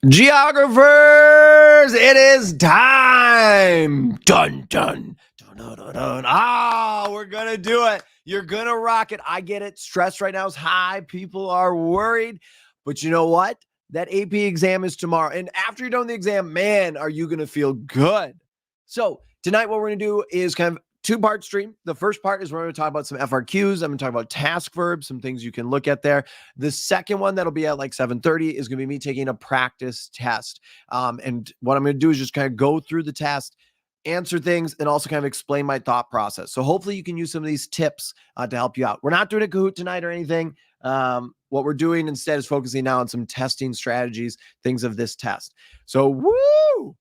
Geographers, it is time. Dun, dun, dun, dun, dun, dun. We're going to do it. You're going to rock it. I get it. Stress right now is high. People are worried. But you know what? That AP exam is tomorrow. And after you're done with the exam, man, are you going to feel good. So tonight, what we're going to do is kind of two-part stream. The first part is we're going to talk about some FRQs. I'm going to talk about task verbs, some things you can look at there. The second one that'll be at like 7:30 is going to be me taking a practice test. And what I'm going to do is just kind of go through the test, answer things, and also kind of explain my thought process. So hopefully you can use some of these tips to help you out. We're not doing a Kahoot tonight or anything. What we're doing instead is focusing now on some testing strategies, things of this test. So woo!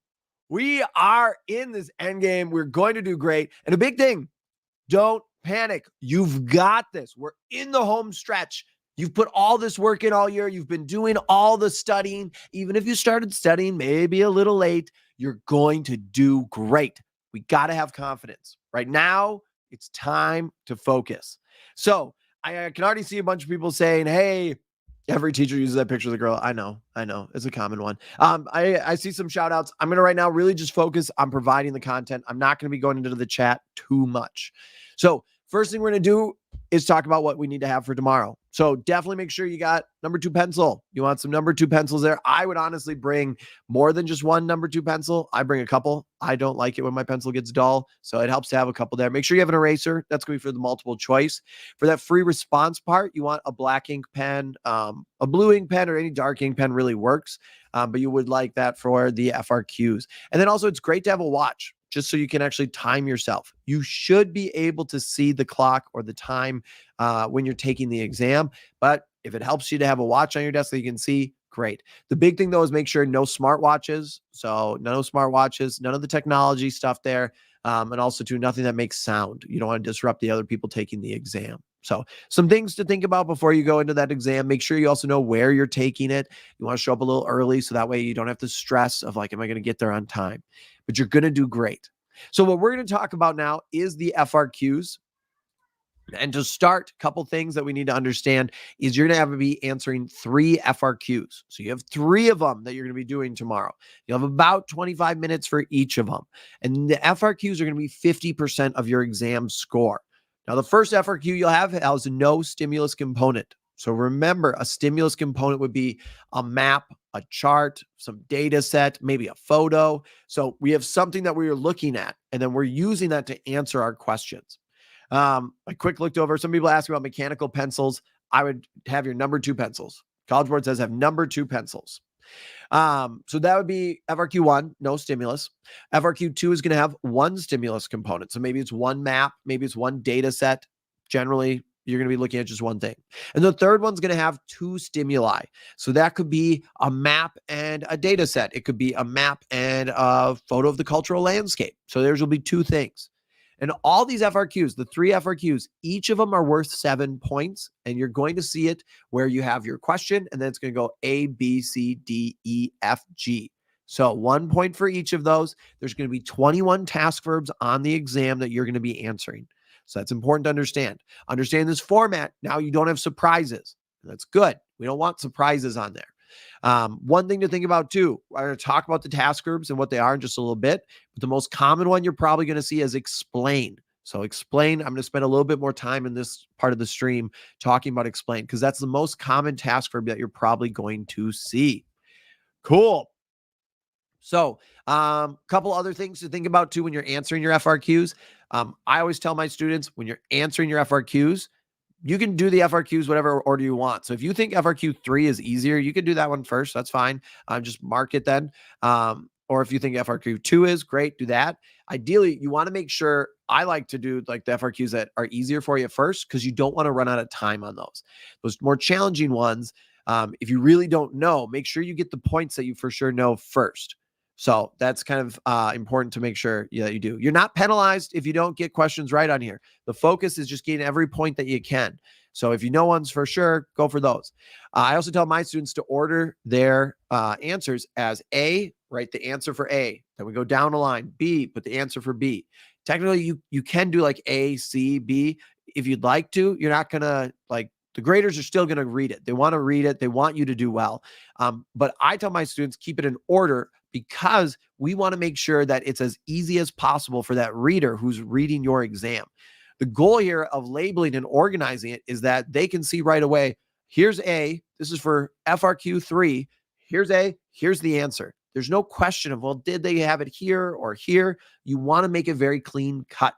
We are in this end game. We're going to do great. And a big thing, don't panic. You've got this. We're in the home stretch. You've put all this work in all year. You've been doing all the studying. Even if you started studying maybe a little late, you're going to do great. We got to have confidence. Right now, it's time to focus. So I can already see a bunch of people saying, hey, every teacher uses that picture of the girl. I know. It's a common one. I see some shout outs. I'm going to right now really just focus on providing the content. I'm not going to be going into the chat too much. So first thing we're going to do is talk about what we need to have for tomorrow. So definitely make sure you got number 2 pencil. You want some number 2 pencils there. I would honestly bring more than just one number 2 pencil. I bring a couple. I don't like it when my pencil gets dull, so it helps to have a couple there. Make sure you have an eraser. That's going to be for the multiple choice. For that free response part, you want a black ink pen, a blue ink pen, or any dark ink pen really works. But you would like that for the FRQs. And then also it's great to have a watch, just so you can actually time yourself. You should be able to see the clock or the time when you're taking the exam. But if it helps you to have a watch on your desk that you can see, great. The big thing, though, is make sure no smartwatches. So no smartwatches, none of the technology stuff there. And also, too, nothing that makes sound. You don't want to disrupt the other people taking the exam. So some things to think about before you go into that exam. Make sure you also know where you're taking it. You want to show up a little early so that way you don't have the stress of like, am I going to get there on time? But you're going to do great. So what we're going to talk about now is the FRQs. And to start, a couple things that we need to understand is you're going to have to be answering 3 FRQs. So you have 3 of them that you're going to be doing tomorrow. You'll have about 25 minutes for each of them. And the FRQs are going to be 50% of your exam score. Now, the first FRQ you'll have has no stimulus component. So remember, a stimulus component would be a map, a chart, some data set, maybe a photo. So we have something that we are looking at, and then we're using that to answer our questions. I quick looked over. Some people ask about mechanical pencils. I would have your number 2 pencils. College Board says have number 2 pencils. So that would be FRQ 1, no stimulus. FRQ 2 is going to have 1 stimulus component. So maybe it's 1 map, maybe it's 1 data set. Generally, you're going to be looking at just one thing. And the third one's going to have 2 stimuli. So that could be a map and a data set. It could be a map and a photo of the cultural landscape. So there's will be 2 things. And all these FRQs, the 3 FRQs, each of them are worth 7 points. And you're going to see it where you have your question, and then it's going to go A, B, C, D, E, F, G. So 1 point for each of those. There's going to be 21 task verbs on the exam that you're going to be answering. So that's important to understand. Understand this format. Now you don't have surprises. That's good. We don't want surprises on there. One thing to think about too, we're going to talk about the task verbs and what they are in just a little bit, but the most common one you're probably going to see is explain. So explain, I'm going to spend a little bit more time in this part of the stream talking about explain, because that's the most common task verb that you're probably going to see. Cool. So couple other things to think about too when you're answering your FRQs. I always tell my students, when you're answering your FRQs, you can do the FRQs whatever order you want. So if you think FRQ 3 is easier, you can do that one first. That's fine. Just mark it then. Or if you think FRQ 2 is great, do that. Ideally, you want to make sure, I like to do like the FRQs that are easier for you first, because you don't want to run out of time on those. Those more challenging ones, if you really don't know, make sure you get the points that you for sure know first. So that's kind of important to make sure that you do. You're not penalized if you don't get questions right on here. The focus is just getting every point that you can. So if you know ones for sure, go for those. I also tell my students to order their answers as A, write the answer for A. Then we go down a line. B, put the answer for B. Technically, you can do like A, C, B if you'd like to. You're not going to like The graders are still going to read it. They want to read it. They want you to do well. But I tell my students, keep it in order because we want to make sure that it's as easy as possible for that reader who's reading your exam. The goal here of labeling and organizing it is that they can see right away, here's A, this is for FRQ 3, here's A, here's the answer. There's no question of, well, did they have it here or here? You want to make it very clean cut.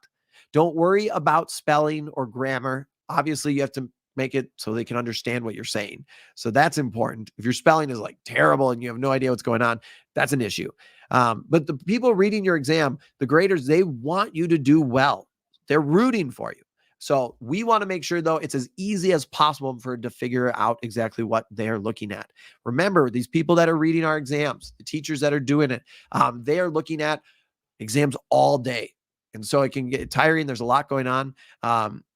Don't worry about spelling or grammar. Obviously, you have to make it so they can understand what you're saying. So that's important. If your spelling is like terrible and you have no idea what's going on, that's an issue. But the people reading your exam, the graders, they want you to do well. They're rooting for you. So we want to make sure, though, it's as easy as possible for to figure out exactly what they're looking at. Remember, these people that are reading our exams, the teachers that are doing it, they are looking at exams all day. And so it can get tiring. There's a lot going on.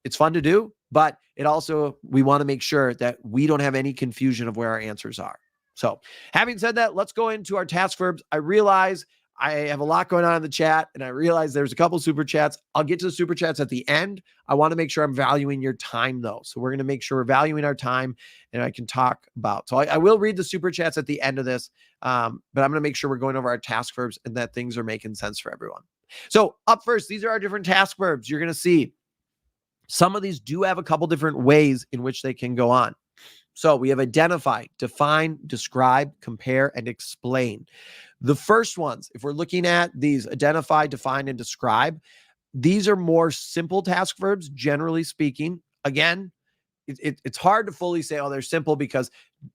It's fun to do, but it also, we want to make sure that we don't have any confusion of where our answers are. So having said that, let's go into our task verbs. I realize I have a lot going on in the chat, and I realize there's a couple super chats. I'll get to the super chats at the end. I want to make sure I'm valuing your time, though. So we're going to make sure we're valuing our time, and I can talk about. So I will read the super chats at the end of this, but I'm going to make sure we're going over our task verbs and that things are making sense for everyone. So up first, these are our different task verbs. You're going to see some of these do have a couple different ways in which they can go on. So we have identify, define, describe, compare, and explain. The first ones, if we're looking at these, identify, define, and describe, these are more simple task verbs, generally speaking. Again, it's hard to fully say, oh, they're simple, because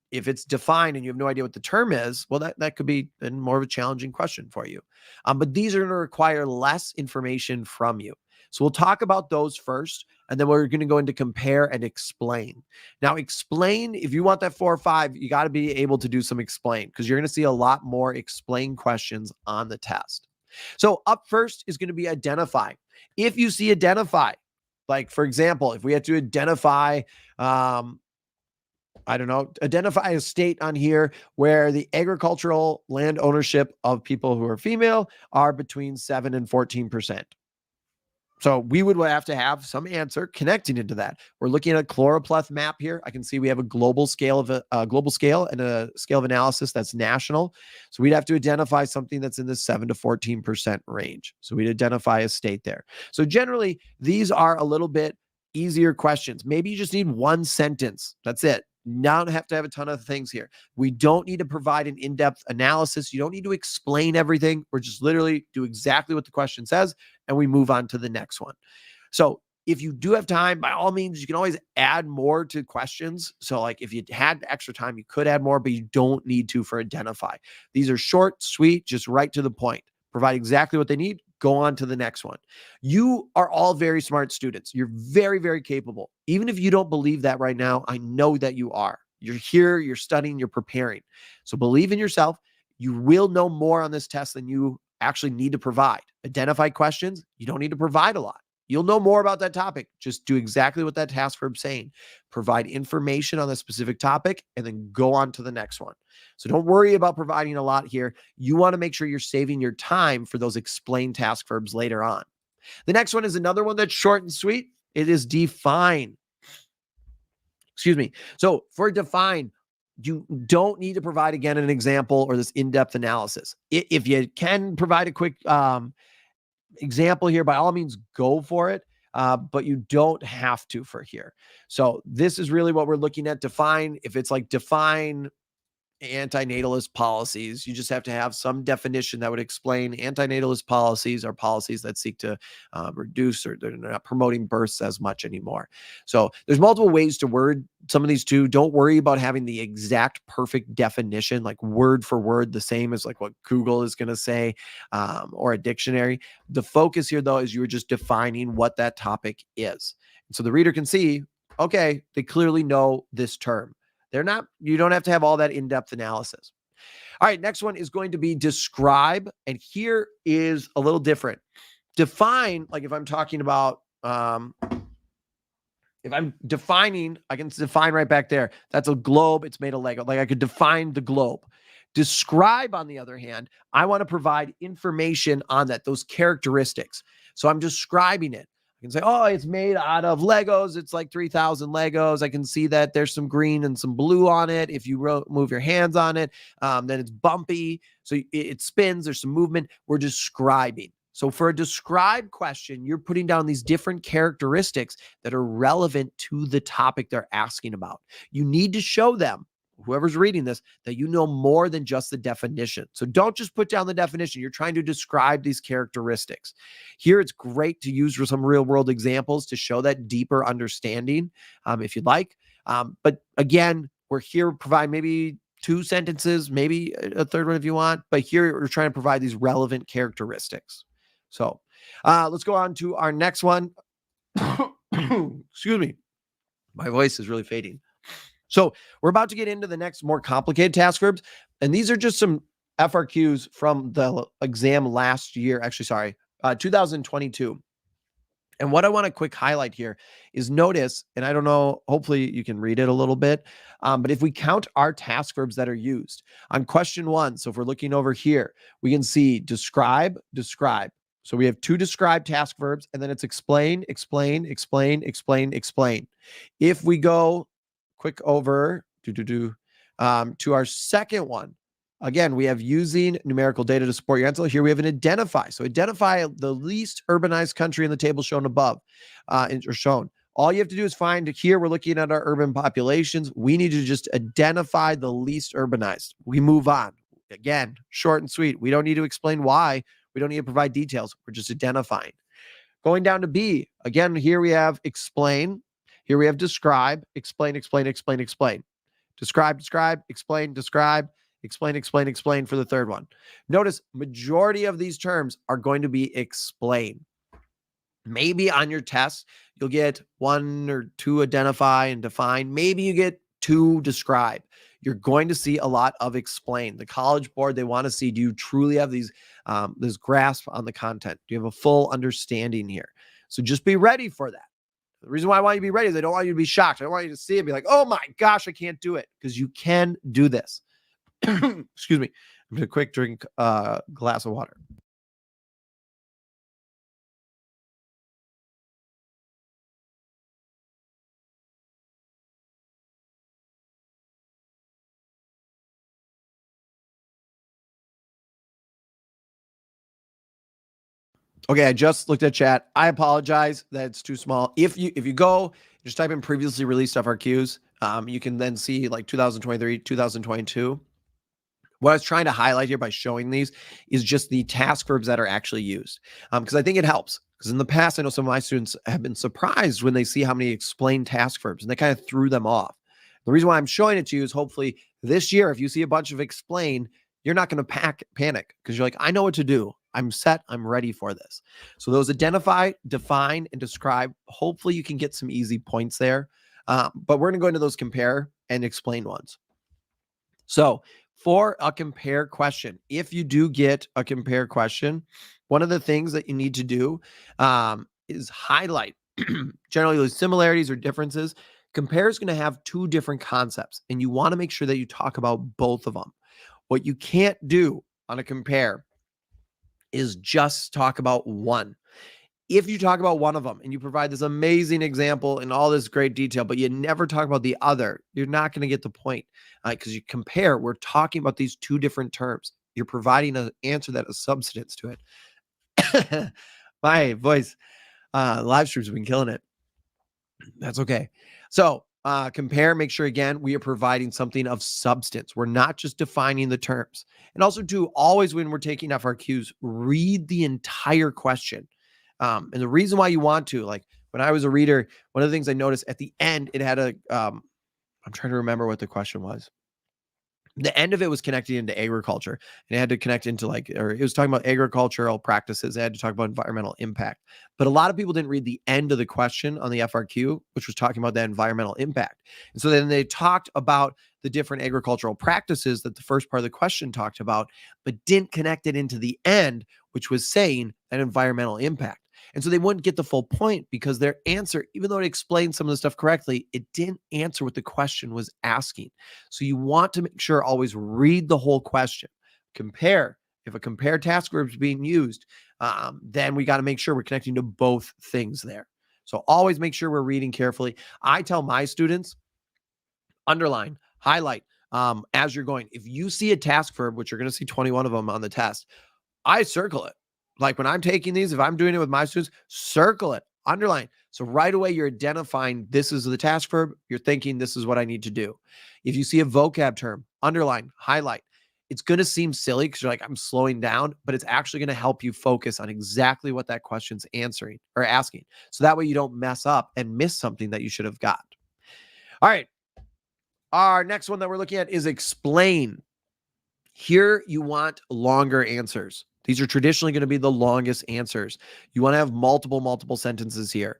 if it's defined and you have no idea what the term is, well, that could be more of a challenging question for you. But these are going to require less information from you. So we'll talk about those first, and then we're going to go into compare and explain. Now, explain, if you want that 4 or 5, you got to be able to do some explain, because you're going to see a lot more explain questions on the test. So up first is going to be identify. If you see identify, like, for example, if we had to identify, identify a state on here where the agricultural land ownership of people who are female are between 7 and 14%. So we would have to have some answer connecting into that. We're looking at a chloropleth map here. I can see we have a global scale and a scale of analysis that's national. So we'd have to identify something that's in the 7 to 14% range. So we'd identify a state there. So generally, these are a little bit easier questions. Maybe you just need one sentence. That's it. Not have to have a ton of things here. We don't need to provide an in-depth analysis. You don't need to explain everything. We're just literally do exactly what the question says, and we move on to the next one. So if you do have time, by all means, you can always add more to questions. So like if you had extra time, you could add more, but you don't need to for identify. These are short, sweet, just right to the point. Provide exactly what they need. Go on to the next one. You are all very smart students. You're very, very capable. Even if you don't believe that right now, I know that you are. You're here, you're studying, you're preparing. So believe in yourself. You will know more on this test than you actually need to provide. Identify questions. You don't need to provide a lot. You'll know more about that topic. Just do exactly what that task verb's saying. Provide information on the specific topic and then go on to the next one. So don't worry about providing a lot here. You want to make sure you're saving your time for those explain task verbs later on. The next one is another one that's short and sweet. It is define. Excuse me. So for define, you don't need to provide, again, an example or this in-depth analysis. If you can provide a quick example here, by all means, go for it. But you don't have to for here. So this is really what we're looking at. Define, if it's like define antinatalist policies, you just have to have some definition that would explain antinatalist policies are policies that seek to reduce, or they're not promoting births as much anymore. So there's multiple ways to word some of these too. Don't worry about having the exact perfect definition, like word for word, the same as like what Google is going to say, or a dictionary. The focus here, though, is you're just defining what that topic is. And so the reader can see, okay, they clearly know this term. You don't have to have all that in-depth analysis. All right, next one is going to be describe. And here is a little different. Define, like if I'm talking about, if I'm defining, I can define right back there. That's a globe. It's made of Lego. Like I could define the globe. Describe, on the other hand, I want to provide information on that, those characteristics. So I'm describing it. I can say, oh, it's made out of Legos. It's like 3,000 Legos. I can see that there's some green and some blue on it. If you move your hands on it, then it's bumpy. So it spins. There's some movement. We're describing. So for a describe question, you're putting down these different characteristics that are relevant to the topic they're asking about. You need to show them, whoever's reading this, that you know more than just the definition. So don't just put down the definition. You're trying to describe these characteristics. Here, it's great to use some real world examples to show that deeper understanding, if you'd like. But again, we're here to provide maybe 2 sentences, maybe a third one if you want. But here, we're trying to provide these relevant characteristics. So let's go on to our next one. Excuse me. My voice is really fading. So we're about to get into the next more complicated task verbs. And these are just some FRQs from the exam last year. Actually, sorry, 2022. And what I want to quick highlight here is notice, and I don't know, hopefully you can read it a little bit, but if we count our task verbs that are used on question 1, so if we're looking over here, we can see describe, describe. So we have 2 describe task verbs, and then it's explain, explain, explain, explain, explain. If we go quick over to our second one, again, we have using numerical data to support your answer. Here we have an identify. So identify the least urbanized country in the table shown above, or shown. All you have to do is find here, we're looking at our urban populations. We need to just identify the least urbanized. We move on. Again, short and sweet. We don't need to explain why. We don't need to provide details. We're just identifying. Going down to B, again, here we have explain. Here we have describe, explain, explain, explain, explain. Describe, describe, explain, describe, explain, explain, explain for the third one. Notice majority of these terms are going to be explain. Maybe on your test, you'll get 1 or 2 identify and define. Maybe you get 2 describe. You're going to see a lot of explain. The College Board, they want to see, do you truly have this grasp on the content? Do you have a full understanding here? So just be ready for that. The reason why I want you to be ready is I don't want you to be shocked. I don't want you to see it and be like, oh my gosh, I can't do it, because you can do this. Excuse me. I'm going to quick drink a glass of water. Okay, I just looked at chat. I apologize that it's too small. If you go, just type in previously released FRQs, you can then see like 2023, 2022. What I was trying to highlight here by showing these is just the task verbs that are actually used, because I think it helps. Because in the past, I know some of my students have been surprised when they see how many explained task verbs, and they kind of threw them off. The reason why I'm showing it to you is hopefully this year, if you see a bunch of explain, you're not going to panic, because you're like, I know what to do. I'm set. I'm ready for this. So those identify, define, and describe, hopefully you can get some easy points there. But we're going to go into those compare and explain ones. So for a compare question, if you do get a compare question, one of the things that you need to do is highlight generally those similarities or differences. Compare is going to have 2 different concepts, and you want to make sure that you talk about both of them. What you can't do on a compare is just talk about one. If you talk about one of them and you provide this amazing example in all this great detail, but you never talk about the other, you're not going to get the point, because you compare. We're talking about these 2 different terms. You're providing an answer that has substance to it. My voice, live streams have been killing it. That's okay. So compare, make sure, again, we are providing something of substance. We're not just defining the terms. And also, too, always when we're taking FRQs, read the entire question. And the reason why you want to, like when I was a reader, one of the things I noticed at the end, it had a, I'm trying to remember what the question was. The end of it was connecting into agriculture, and it had to connect into or it was talking about agricultural practices. It had to talk about environmental impact, but a lot of people didn't read the end of the question on the FRQ, which was talking about that environmental impact. And so then they talked about the different agricultural practices that the first part of the question talked about, but didn't connect it into the end, which was saying that environmental impact. And so they wouldn't get the full point, because their answer, even though it explained some of the stuff correctly, it didn't answer what the question was asking. So you want to make sure always read the whole question. Compare. If a compare task verb is being used, then we got to make sure we're connecting to both things there. So always make sure we're reading carefully. I tell my students, underline, highlight as you're going. If you see a task verb, which you're going to see 21 of them on the test, I circle it. Like when I'm taking these, if I'm doing it with my students, circle it, underline. So right away, you're identifying this is the task verb. You're thinking this is what I need to do. If you see a vocab term, underline, highlight. It's going to seem silly because you're like, I'm slowing down, but it's actually going to help you focus on exactly what that question's answering or asking. So that way you don't mess up and miss something that you should have got. All right. Our next one that we're looking at is explain. Here you want longer answers. These are traditionally going to be the longest answers. You want to have multiple sentences here.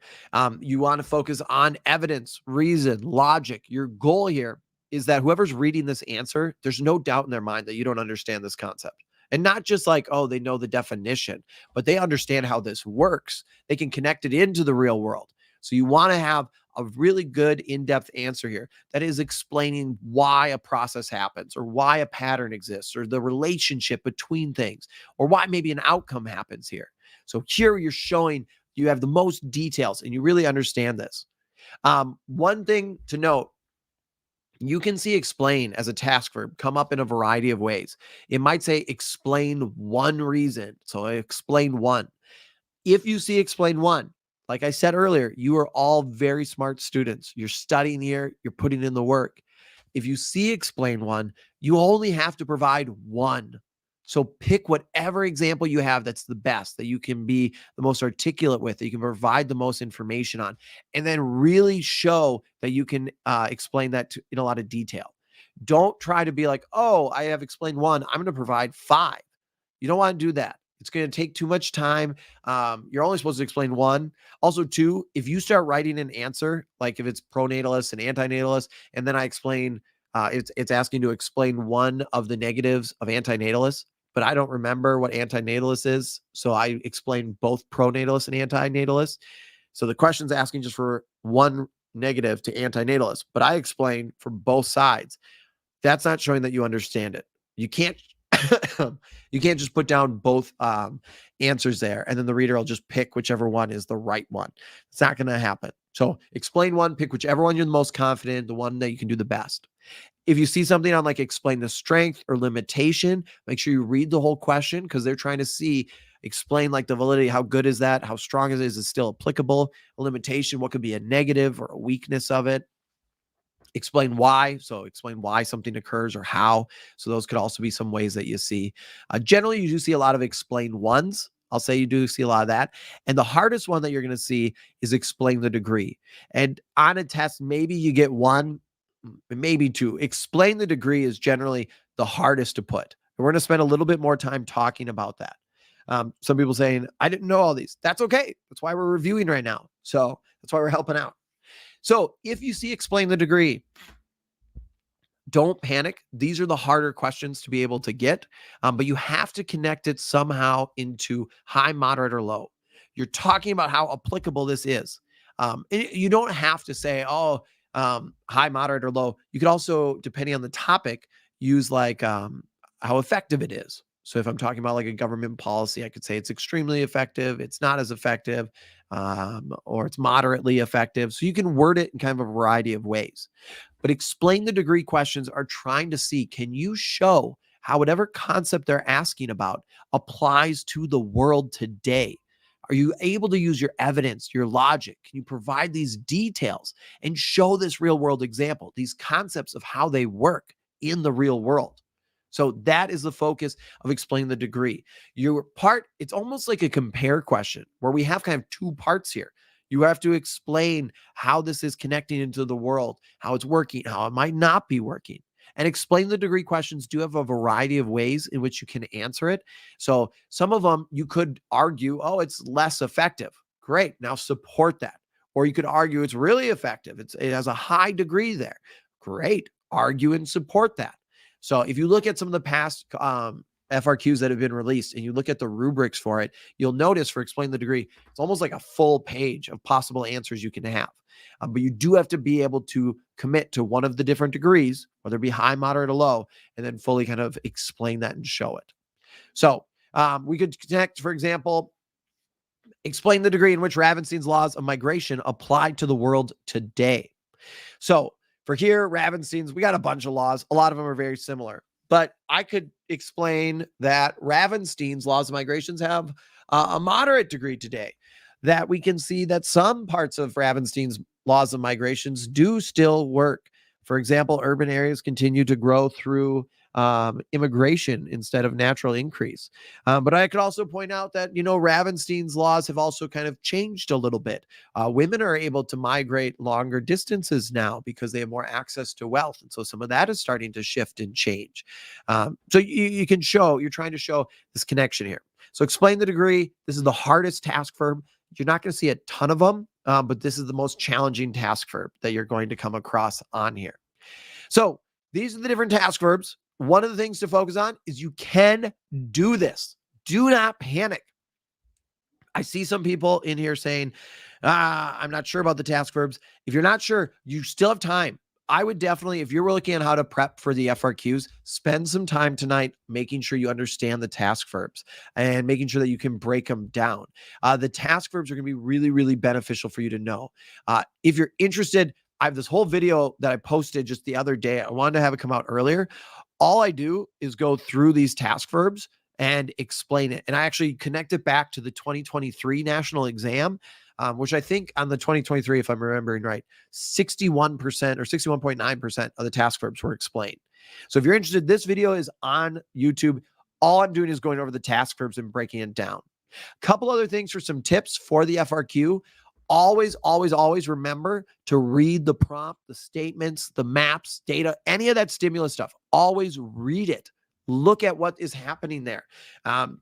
You want to focus on evidence, reason, logic. Your goal here is that whoever's reading this answer, there's no doubt in their mind that you don't understand this concept. And not just like, oh, they know the definition, but they understand how this works. They can connect it into the real world. So you want to have a really good in-depth answer here that is explaining why a process happens or why a pattern exists or the relationship between things or why maybe an outcome happens here. So here you're showing you have the most details and you really understand this. One thing to note, you can see explain as a task verb come up in a variety of ways. It might say explain one reason. So explain one. If you see explain one, like I said earlier, you are all very smart students. You're studying here, you're putting in the work. If you see explain one, you only have to provide one. So pick whatever example you have that's the best, that you can be the most articulate with, that you can provide the most information on, and then really show that you can explain that in a lot of detail. Don't try to be like, oh, I have explained one, I'm going to provide 5. You don't want to do that. It's going to take too much time. You're only supposed to explain one. Also, 2, if you start writing an answer, like if it's pronatalist and antinatalist, and then I explain, it's asking to explain one of the negatives of antinatalist, but I don't remember what antinatalist is. So I explain both pronatalist and antinatalist. So the question's asking just for one negative to antinatalist, but I explain for both sides. That's not showing that you understand it. You can't you can't just put down both answers there and then the reader will just pick whichever one is the right one. It's not going to happen. So explain one, pick whichever one you're the most confident, the one that you can do the best. If you see something on like explain the strength or limitation, make sure you read the whole question because they're trying to see, explain like the validity. How good is that? How strong is it? Is it still applicable? A limitation, what could be a negative or a weakness of it? Explain why. So explain why something occurs or how. So those could also be some ways that you see. Generally, you do see a lot of explain ones. I'll say you do see a lot of that. And the hardest one that you're going to see is explain the degree. And on a test, maybe you get 1, maybe 2. Explain the degree is generally the hardest to put. And we're going to spend a little bit more time talking about that. Some people saying, I didn't know all these. That's okay. That's why we're reviewing right now. So that's why we're helping out. So if you see explain the degree, don't panic. These are the harder questions to be able to get, but you have to connect it somehow into high, moderate, or low. You're talking about how applicable this is. You don't have to say, oh, high, moderate, or low. You could also, depending on the topic, use like how effective it is. So if I'm talking about like a government policy, I could say it's extremely effective, it's not as effective, or it's moderately effective. So you can word it in kind of a variety of ways. But explain the degree questions are trying to see, can you show how whatever concept they're asking about applies to the world today? Are you able to use your evidence, your logic? Can you provide these details and show this real world example, these concepts of how they work in the real world? So that is the focus of explaining the degree. Your part, it's almost like a compare question where we have kind of 2 parts here. You have to explain how this is connecting into the world, how it's working, how it might not be working. And explain the degree questions do have a variety of ways in which you can answer it. So some of them you could argue, oh, it's less effective. Great. Now support that. Or you could argue it's really effective. It has a high degree there. Great. Argue and support that. So if you look at some of the past FRQs that have been released and you look at the rubrics for it, you'll notice for explain the degree, it's almost like a full page of possible answers you can have. But you do have to be able to commit to one of the different degrees, whether it be high, moderate, or low, and then fully kind of explain that and show it. So we could connect, for example, Explain the degree in which Ravenstein's laws of migration apply to the world today. So for here, Ravenstein's, we got a bunch of laws. A lot of them are very similar, but I could explain that Ravenstein's laws of migrations have a moderate degree today, that we can see that some parts of Ravenstein's laws of migrations do still work. For example, urban areas continue to grow through immigration instead of natural increase. But I could also point out that, Ravenstein's laws have also kind of changed a little bit. Women are able to migrate longer distances now because they have more access to wealth. And so some of that is starting to shift and change. So you can show, you're trying to show this connection here. So explain the degree. This is the hardest task verb. You're not going to see a ton of them, but this is the most challenging task verb that you're going to come across on here. So these are the different task verbs. One of the things to focus on is you can do this. Do not panic. I see some people in here saying, I'm not sure about the task verbs. If you're not sure, you still have time. I would definitely, if you're looking at how to prep for the FRQs, spend some time tonight making sure you understand the task verbs and making sure that you can break them down. The task verbs are going to be really, really beneficial for you to know. If you're interested, I have this whole video that I posted just the other day. I wanted to have it come out earlier. All I do is go through these task verbs and explain it. And I actually connect it back to the 2023 national exam, which I think on the 2023, if I'm remembering right, 61% or 61.9% of the task verbs were explained. So if you're interested, this video is on YouTube. All I'm doing is going over the task verbs and breaking it down. A couple other things for some tips for the FRQ. Always, always, always remember to read the prompt, the statements, the maps, data, any of that stimulus stuff. Always read it. Look at what is happening there.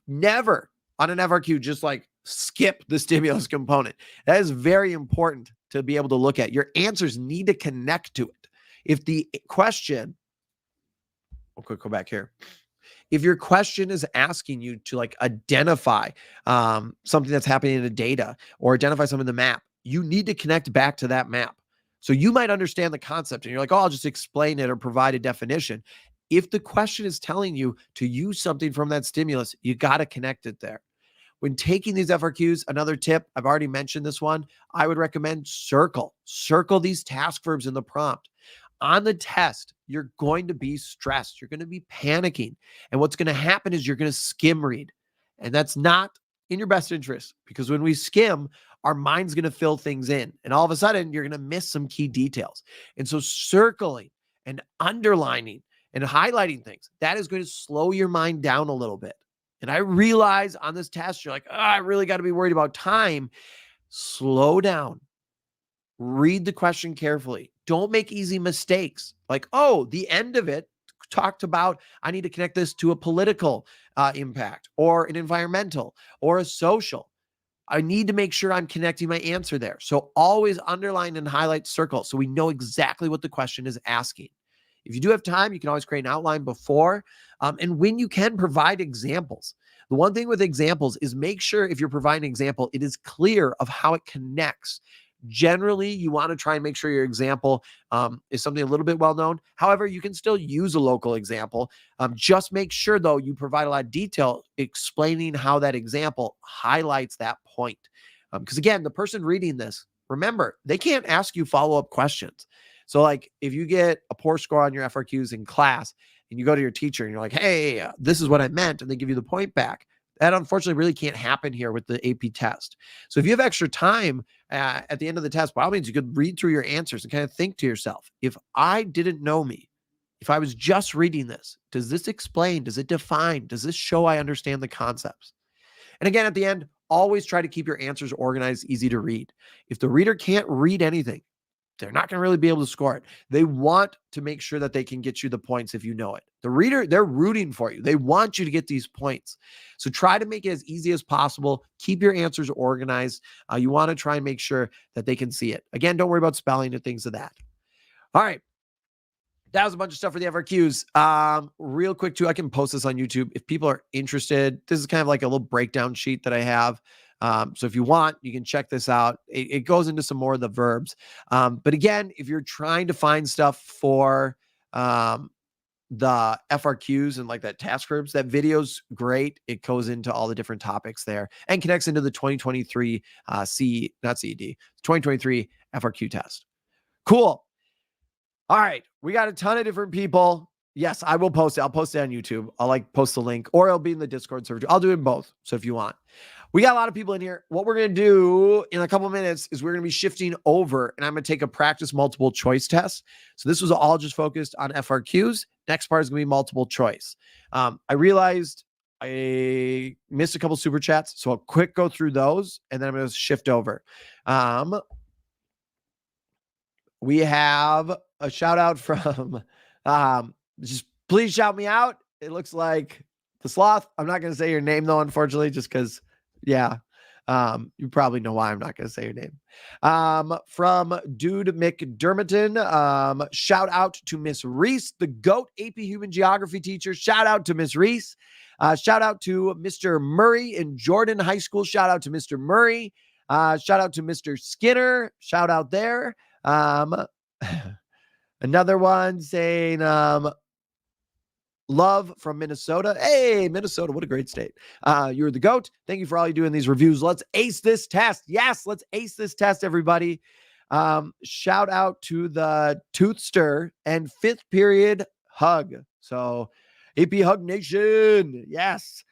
Never on an FRQ, just like skip the stimulus component. That is very important to be able to look at. Your answers need to connect to it. If the question, we'll go back here. If your question is asking you to identify something that's happening in the data or identify something in the map, you need to connect back to that map. So you might understand the concept and you're like, oh, I'll just explain it or provide a definition. If the question is telling you to use something from that stimulus, you got to connect it there. When taking these FRQs, another tip, I've already mentioned this one, I would recommend circle these task verbs in the prompt. On the test, you're going to be stressed. You're going to be panicking. And what's going to happen is you're going to skim read. And that's not in your best interest, because when we skim, our mind's going to fill things in. And all of a sudden, you're going to miss some key details. And so circling and underlining and highlighting things, that is going to slow your mind down a little bit. And I realize on this test, you're like, oh, I really got to be worried about time. Slow down. Read the question carefully. Don't make easy mistakes. Like, oh, the end of it talked about, I need to connect this to a political impact or an environmental or a social. I need to make sure I'm connecting my answer there. So always underline and highlight circle so we know exactly what the question is asking. If you do have time, you can always create an outline before. And when you can, provide examples. The one thing with examples is make sure if you're providing an example, it is clear of how it connects. Generally, you want to try and make sure your example is something a little bit well-known. However, you can still use a local example. Just make sure, though, you provide a lot of detail explaining how that example highlights that point. Because again, the person reading this, remember, they can't ask you follow-up questions. So like if you get a poor score on your FRQs in class and you go to your teacher and you're like, hey, this is what I meant, and they give you the point back, that unfortunately really can't happen here with the AP test. So if you have extra time at the end of the test, by all means, you could read through your answers and kind of think to yourself, if I didn't know me, if I was just reading this, does this explain, does it define, does this show I understand the concepts? And again, at the end, always try to keep your answers organized, easy to read. If the reader can't read anything, they're not going to really be able to score it. They want to make sure that they can get you the points if you know it. The reader, they're rooting for you. They want you to get these points. So try to make it as easy as possible. Keep your answers organized. You want to try and make sure that they can see it. Again, don't worry about spelling and things of that. All right. That was a bunch of stuff for the FRQs. Real quick, too, I can post this on YouTube. If people are interested, this is kind of like a little breakdown sheet that I have. So if you want, you can check this out. It goes into some more of the verbs. But again, if you're trying to find stuff for the FRQs and like that task groups, that video's great. It goes into all the different topics there and connects into the 2023 not CED, 2023 FRQ test. Cool. All right. We got a ton of different people. Yes, I will post it. I'll post it on YouTube. I'll like post the link, or it'll be in the Discord server. I'll do it both. So if you want, we got a lot of people in here. What we're going to do in a couple of minutes is we're going to be shifting over, and I'm going to take a practice multiple choice test. So this was all just focused on FRQs. Next part is going to be multiple choice. I realized I missed a couple super chats, so I'll quick go through those, and then I'm going to shift over. We have a shout out from, just please shout me out. It looks like the sloth. I'm not going to say your name though, unfortunately, just because, yeah. You probably know why I'm not going to say your name. From Dude McDermotton, shout out to Miss Reese, the GOAT AP Human Geography teacher. Shout out to Miss Reese. Shout out to Mr. Murray in Jordan High School. Shout out to Mr. Murray. Shout out to Mr. Skinner. Shout out there. Another one saying, love from Minnesota. Hey, Minnesota, what a great state. You're the GOAT. Thank you for all you do in these reviews. Let's ace this test. Yes, let's ace this test, everybody. Shout out to the Toothster and fifth period hug. So AP Hug Nation. Yes.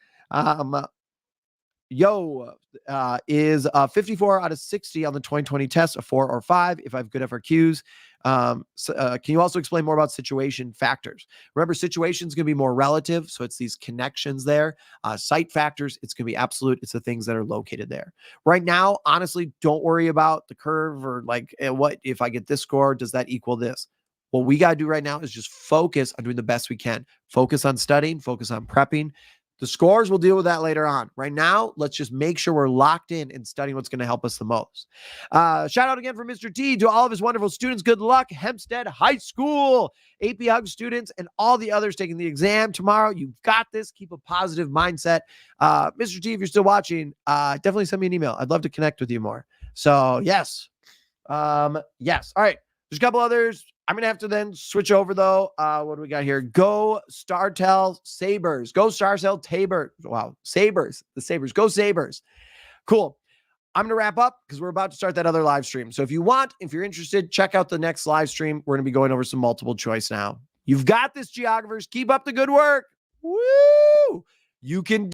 Is 54 out of 60 on the 2020 test, a 4 or 5 if I have good FRQs. Can you also explain more about situation factors? Remember, situation is going to be more relative, so it's these connections there. Site factors, it's going to be absolute. It's the things that are located there. Right now, honestly, don't worry about the curve or like what if I get this score, does that equal this? What we got to do right now is just focus on doing the best we can. Focus on studying, focus on prepping. The scores, we'll deal with that later on. Right now, let's just make sure we're locked in and studying what's going to help us the most. Shout out again from Mr. T to all of his wonderful students. Good luck, Hempstead High School, AP Hug students, and all the others taking the exam tomorrow. You've got this. Keep a positive mindset. Mr. T, if you're still watching, definitely send me an email. I'd love to connect with you more. So, yes. Yes. All right. There's a couple others. I'm going to have to then switch over, though. What do we got here? Go Startel Sabres. Go Startel Tabor. Wow. Sabres. The Sabres. Go Sabres. Cool. I'm going to wrap up because we're about to start that other live stream. So if you're interested, check out the next live stream. We're going to be going over some multiple choice now. You've got this, geographers. Keep up the good work. Woo! You can